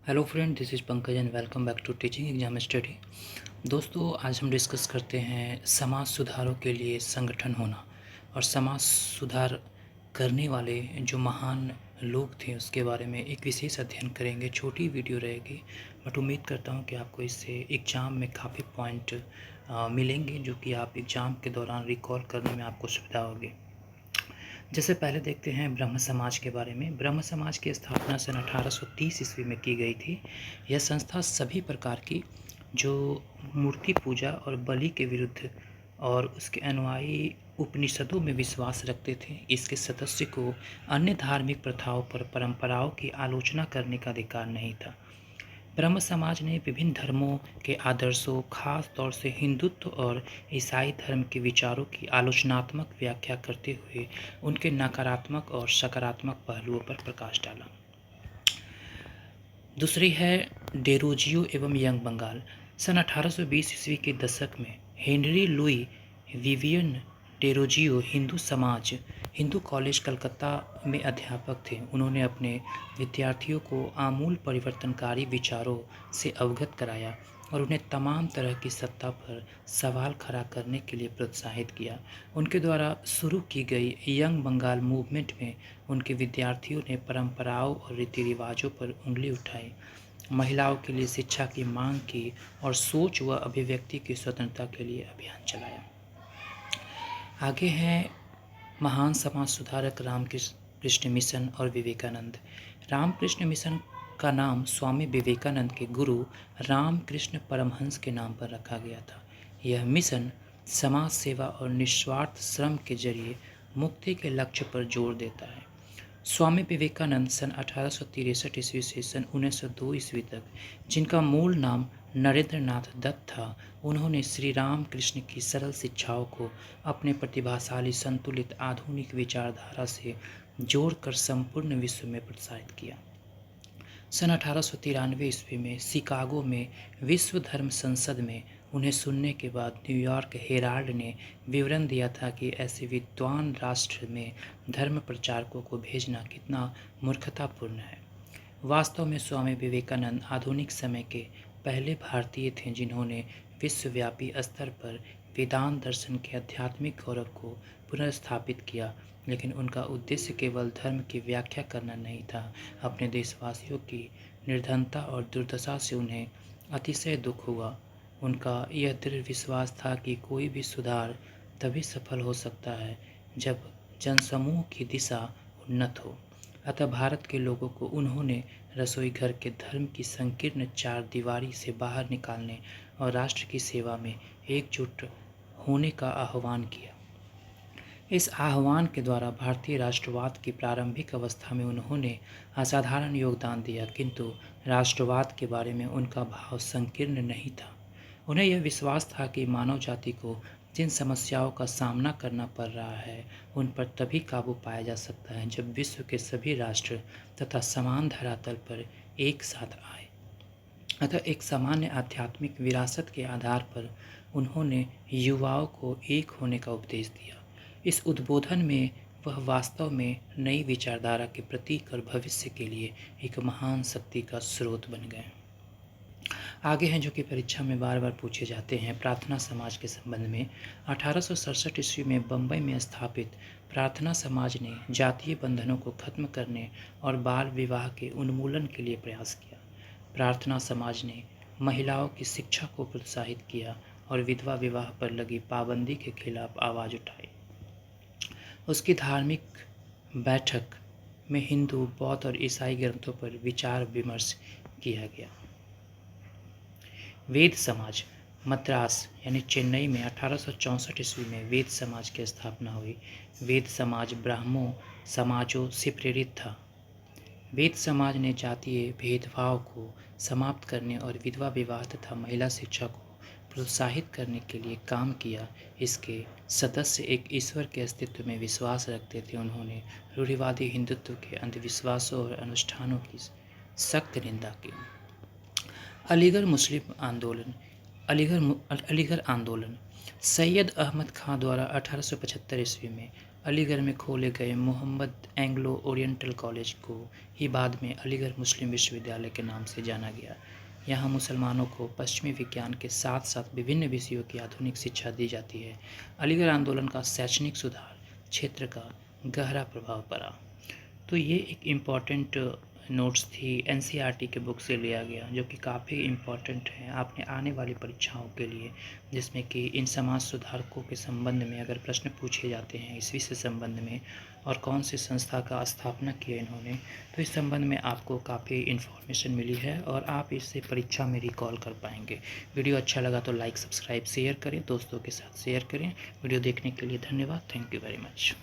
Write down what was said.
Hello friend, this is Pankaj and welcome back to teaching exam study. दोस्तों, आज हम discuss करते हैं समाज सुधारों के लिए संगठन होना और समाज सुधार करने वाले जो महान लोग थे उसके बारे में एक विशेष अध्ययन करेंगे। छोटी वीडियो रहेगी, बट उम्मीद करता हूँ कि आपको इससे एग्ज़ाम में काफ़ी पॉइंट मिलेंगे जो कि आप एग्ज़ाम के दौरान रिकॉल करने में आपको सुविधा होगी। जैसे पहले देखते हैं ब्रह्म समाज के बारे में। ब्रह्म समाज की स्थापना सन 1830 ईस्वी में की गई थी। यह संस्था सभी प्रकार की जो मूर्ति पूजा और बलि के विरुद्ध और उसके अनुयायी उपनिषदों में विश्वास रखते थे। इसके सदस्य को अन्य धार्मिक प्रथाओं पर परंपराओं की आलोचना करने का अधिकार नहीं था। ब्रह्म समाज ने विभिन्न धर्मों के आदर्शों, खास तौर से हिंदुत्व और ईसाई धर्म के विचारों की आलोचनात्मक व्याख्या करते हुए उनके नकारात्मक और सकारात्मक पहलुओं पर प्रकाश डाला। दूसरी है डेरोजियो एवं यंग बंगाल। सन 1820 ईस्वी के दशक में Henry Louis Vivian Derozio Hindu college Calcutta में अध्यापक थे। उन्होंने अपने विद्यार्थियों को आमूल परिवर्तनकारी विचारों से अवगत कराया और उन्हें तमाम तरह की सत्ता पर सवाल खड़ा करने के लिए प्रोत्साहित किया। उनके द्वारा शुरू की गई यंग बंगाल मूवमेंट में उनके विद्यार्थियों ने परंपराओं और रीति रिवाजों पर उंगली उठाई, महिलाओं के लिए शिक्षा की मांग की और सोच व अभिव्यक्ति की स्वतंत्रता के लिए अभियान चलाया। आगे हैं महान समाज सुधारक रामकृष्ण मिशन और विवेकानंद। रामकृष्ण मिशन का नाम स्वामी विवेकानंद के गुरु रामकृष्ण परमहंस के नाम पर रखा गया था। यह मिशन समाज सेवा और निस्वार्थ श्रम के जरिए मुक्ति के लक्ष्य पर जोर देता है। स्वामी विवेकानंद सन 1863 ईस्वी से सन 1902 ईस्वी तक, जिनका मूल नाम नरेंद्र नाथ दत्त था, उन्होंने श्री राम कृष्ण की सरल शिक्षाओं को अपने प्रतिभाशाली संतुलित आधुनिक विचारधारा से जोड़कर संपूर्ण विश्व में प्रसारित किया। सन 1893 ईस्वी में शिकागो में विश्व धर्म संसद में उन्हें सुनने के बाद न्यूयॉर्क हेराल्ड ने विवरण दिया था कि ऐसे विद्वान राष्ट्र में धर्म प्रचारकों को भेजना कितना मूर्खतापूर्ण है। वास्तव में स्वामी विवेकानंद आधुनिक समय के पहले भारतीय थे जिन्होंने विश्वव्यापी स्तर पर वेदांत दर्शन के आध्यात्मिक गौरव को पुनर्स्थापित किया, लेकिन उनका उद्देश्य केवल धर्म की व्याख्या करना नहीं था। अपने देशवासियों की निर्धनता और दुर्दशा से उन्हें अतिशय दुख हुआ। उनका यह दृढ़ विश्वास था कि कोई भी सुधार तभी सफल हो सकता है जब जनसमूह की दिशा उन्नत हो। अतः भारत के लोगों को उन्होंने रसोई घर के धर्म की संकीर्ण चार दीवारी से बाहर निकालने और राष्ट्र की सेवा में एकजुट होने का आह्वान किया। इस आह्वान के द्वारा भारतीय राष्ट्रवाद की प्रारंभिक अवस्था में उन्होंने असाधारण योगदान दिया, किंतु राष्ट्रवाद के बारे में उनका भाव संकीर्ण नहीं था। उन्हें यह विश्वास था कि मानव जाति को जिन समस्याओं का सामना करना पड़ रहा है उन पर तभी काबू पाया जा सकता है जब विश्व के सभी राष्ट्र तथा समान धरातल पर एक साथ आए। अतः एक सामान्य आध्यात्मिक विरासत के आधार पर उन्होंने युवाओं को एक होने का उपदेश दिया। इस उद्बोधन में वह वास्तव में नई विचारधारा के प्रतीक और भविष्य के लिए एक महान शक्ति का स्रोत बन गए। आगे हैं जो कि परीक्षा में बार बार पूछे जाते हैं। प्रार्थना समाज के संबंध में 1867 ईस्वी में बम्बई में स्थापित प्रार्थना समाज ने जातीय बंधनों को खत्म करने और बाल विवाह के उन्मूलन के लिए प्रयास किया। प्रार्थना समाज ने महिलाओं की शिक्षा को प्रोत्साहित किया और विधवा विवाह पर लगी पाबंदी के खिलाफ आवाज़ उठाई। उसकी धार्मिक बैठक में हिंदू, बौद्ध और ईसाई ग्रंथों पर विचार विमर्श किया गया। वेद समाज मद्रास यानी चेन्नई में 1864 ईस्वी में वेद समाज की स्थापना हुई। वेद समाज ब्राह्मों समाजों से प्रेरित था। वेद समाज ने जातीय भेदभाव को समाप्त करने और विधवा विवाह तथा महिला शिक्षा को प्रोत्साहित करने के लिए काम किया। इसके सदस्य एक ईश्वर के अस्तित्व में विश्वास रखते थे। उन्होंने रूढ़िवादी हिंदुत्व के अंधविश्वासों और अनुष्ठानों की सख्त निंदा की। अलीगढ़ मुस्लिम आंदोलन अलीगढ़ आंदोलन सैयद अहमद खां द्वारा 1875 ईस्वी में अलीगढ़ में खोले गए मोहम्मद एंग्लो ओरिएंटल कॉलेज को ही बाद में अलीगढ़ मुस्लिम विश्वविद्यालय के नाम से जाना गया। यहाँ मुसलमानों को पश्चिमी विज्ञान के साथ साथ विभिन्न विषयों की आधुनिक शिक्षा दी जाती है। अलीगढ़ आंदोलन का शैक्षणिक सुधार क्षेत्र का गहरा प्रभाव पड़ा। तो ये एक इम्पॉर्टेंट नोट्स थी, एनसीईआरटी के बुक से लिया गया, जो कि काफ़ी इम्पॉर्टेंट है आपने आने वाली परीक्षाओं के लिए, जिसमें कि इन समाज सुधारकों के संबंध में अगर प्रश्न पूछे जाते हैं इसी से संबंध में, और कौन सी संस्था का स्थापना किया इन्होंने, तो इस संबंध में आपको काफ़ी इन्फॉर्मेशन मिली है और आप इससे परीक्षा में रिकॉल कर पाएंगे। वीडियो अच्छा लगा तो लाइक, सब्सक्राइब, शेयर करें, दोस्तों के साथ शेयर करें। वीडियो देखने के लिए धन्यवाद। Thank you very much.